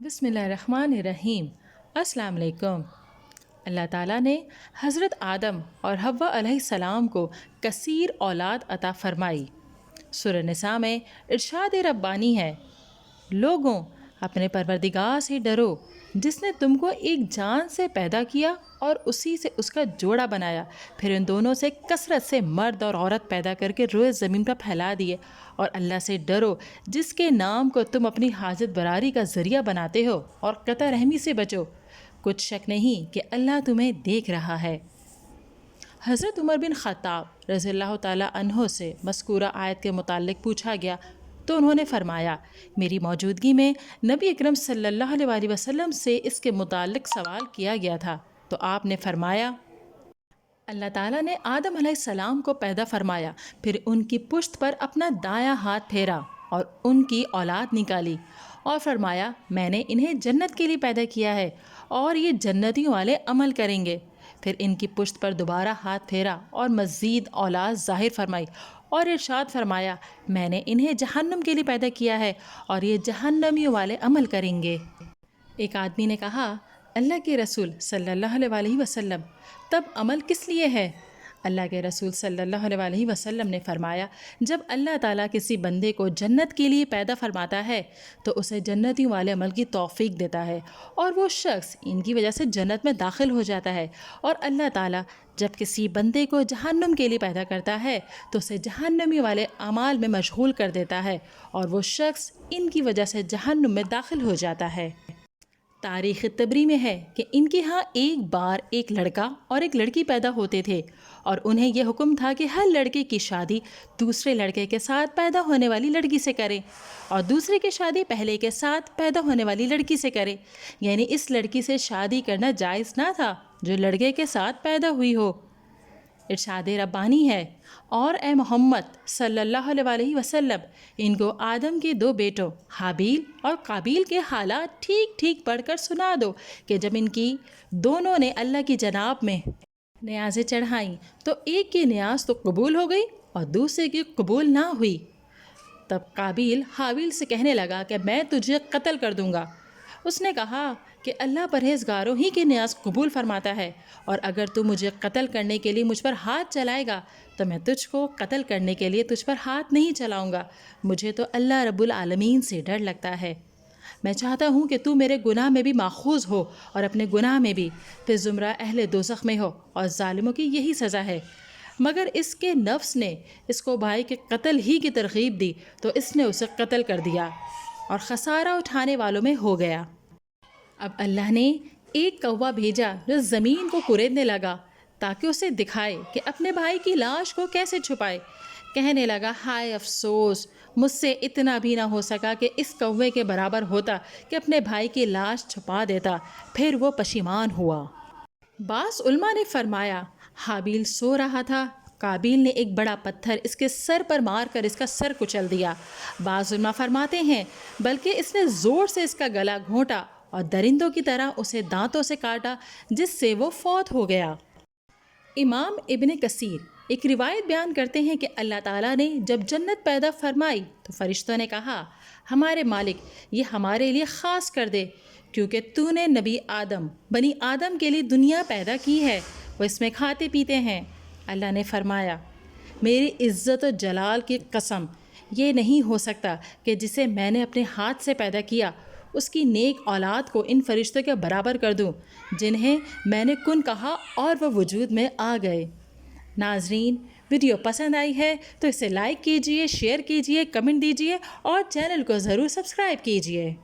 بسم اللہ الرحمن الرحیم۔ السلام علیکم۔ اللہ تعالیٰ نے حضرت آدم اور حوا علیہ السلام کو کثیر اولاد عطا فرمائی۔ سورہ نساء میں ارشاد ربانی ہے، لوگوں اپنے پروردگار سے ڈرو جس نے تم کو ایک جان سے پیدا کیا اور اسی سے اس کا جوڑا بنایا، پھر ان دونوں سے کثرت سے مرد اور عورت پیدا کر کے روئے زمین پر پھیلا دیے، اور اللہ سے ڈرو جس کے نام کو تم اپنی حاجت براری کا ذریعہ بناتے ہو، اور قطع رحمی سے بچو، کچھ شک نہیں کہ اللہ تمہیں دیکھ رہا ہے۔ حضرت عمر بن خطاب رضی اللہ تعالیٰ عنہ سے مذکورہ آیت کے متعلق پوچھا گیا تو انہوں نے فرمایا، میری موجودگی میں نبی اکرم صلی اللہ علیہ وسلم سے اس کے متعلق سوال کیا گیا تھا تو آپ نے فرمایا، اللہ تعالیٰ نے آدم علیہ السلام کو پیدا فرمایا، پھر ان کی پشت پر اپنا دایاں ہاتھ پھیرا اور ان کی اولاد نکالی، اور فرمایا، میں نے انہیں جنت کے لیے پیدا کیا ہے اور یہ جنتیوں والے عمل کریں گے۔ پھر ان کی پشت پر دوبارہ ہاتھ پھیرا اور مزید اولاد ظاہر فرمائی اور ارشاد فرمایا، میں نے انہیں جہنم کے لیے پیدا کیا ہے اور یہ جہنمیوں والے عمل کریں گے۔ ایک آدمی نے کہا، اللہ کے رسول صلی اللہ علیہ وسلم، تب عمل کس لیے ہے؟ اللہ کے رسول صلی اللہ علیہ وسلم نے فرمایا، جب اللہ تعالیٰ کسی بندے کو جنت کے لیے پیدا فرماتا ہے تو اسے جنتیوں والے عمل کی توفیق دیتا ہے اور وہ شخص ان کی وجہ سے جنت میں داخل ہو جاتا ہے، اور اللہ تعالیٰ جب کسی بندے کو جہنم کے لیے پیدا کرتا ہے تو اسے جہنمی والے اعمال میں مشغول کر دیتا ہے اور وہ شخص ان کی وجہ سے جہنم میں داخل ہو جاتا ہے۔ تاریخ تبری میں ہے کہ ان کے ہاں ایک بار ایک لڑکا اور ایک لڑکی پیدا ہوتے تھے، اور انہیں یہ حکم تھا کہ ہر لڑکے کی شادی دوسرے لڑکے کے ساتھ پیدا ہونے والی لڑکی سے کرے اور دوسرے کی شادی پہلے کے ساتھ پیدا ہونے والی لڑکی سے کرے، یعنی اس لڑکی سے شادی کرنا جائز نہ تھا جو لڑکے کے ساتھ پیدا ہوئی ہو۔ ارشاد ربانی ہے، اور اے محمد صلی اللہ علیہ وسلم، ان کو آدم کے دو بیٹوں حابیل اور قابیل کے حالات ٹھیک ٹھیک پڑھ کر سنا دو کہ جب ان کی دونوں نے اللہ کی جناب میں نیازیں چڑھائیں تو ایک کی نیاز تو قبول ہو گئی اور دوسرے کی قبول نہ ہوئی۔ تب قابیل حابیل سے کہنے لگا کہ میں تجھے قتل کر دوں گا۔ اس نے کہا کہ اللہ پرہیزگاروں ہی کی نیاز قبول فرماتا ہے، اور اگر تو مجھے قتل کرنے کے لیے مجھ پر ہاتھ چلائے گا تو میں تجھ کو قتل کرنے کے لیے تجھ پر ہاتھ نہیں چلاؤں گا۔ مجھے تو اللہ رب العالمین سے ڈر لگتا ہے، میں چاہتا ہوں کہ تو میرے گناہ میں بھی ماخوذ ہو اور اپنے گناہ میں بھی، پھر زمرہ اہل دوزخ میں ہو، اور ظالموں کی یہی سزا ہے۔ مگر اس کے نفس نے اس کو بھائی کے قتل ہی کی ترغیب دی تو اس نے اسے قتل کر دیا اور خسارہ اٹھانے والوں میں ہو گیا۔ اب اللہ نے ایک کوا بھیجا جو زمین کو کریدنے لگا تاکہ اسے دکھائے کہ اپنے بھائی کی لاش کو کیسے چھپائے۔ کہنے لگا، ہائے افسوس، مجھ سے اتنا بھی نہ ہو سکا کہ اس کوے کے برابر ہوتا کہ اپنے بھائی کی لاش چھپا دیتا۔ پھر وہ پشیمان ہوا۔ بعض علماء نے فرمایا، حابیل سو رہا تھا، قابیل نے ایک بڑا پتھر اس کے سر پر مار کر اس کا سر کچل دیا۔ بعض علماء فرماتے ہیں بلکہ اس نے زور سے اس کا گلا گھونٹا اور درندوں کی طرح اسے دانتوں سے کاٹا جس سے وہ فوت ہو گیا۔ امام ابن کثیر ایک روایت بیان کرتے ہیں کہ اللہ تعالیٰ نے جب جنت پیدا فرمائی تو فرشتوں نے کہا، ہمارے مالک یہ ہمارے لیے خاص کر دے، کیونکہ تو نے بنی آدم کے لیے دنیا پیدا کی ہے، وہ اس میں کھاتے پیتے ہیں۔ اللہ نے فرمایا، میری عزت و جلال کی قسم، یہ نہیں ہو سکتا کہ جسے میں نے اپنے ہاتھ سے پیدا کیا اس کی نیک اولاد کو ان فرشتوں کے برابر کر دوں جنہیں میں نے کن کہا اور وہ وجود میں آ گئے۔ ناظرین، ویڈیو پسند آئی ہے تو اسے لائک کیجئے، شیئر کیجئے، کمنٹ دیجئے اور چینل کو ضرور سبسکرائب کیجئے۔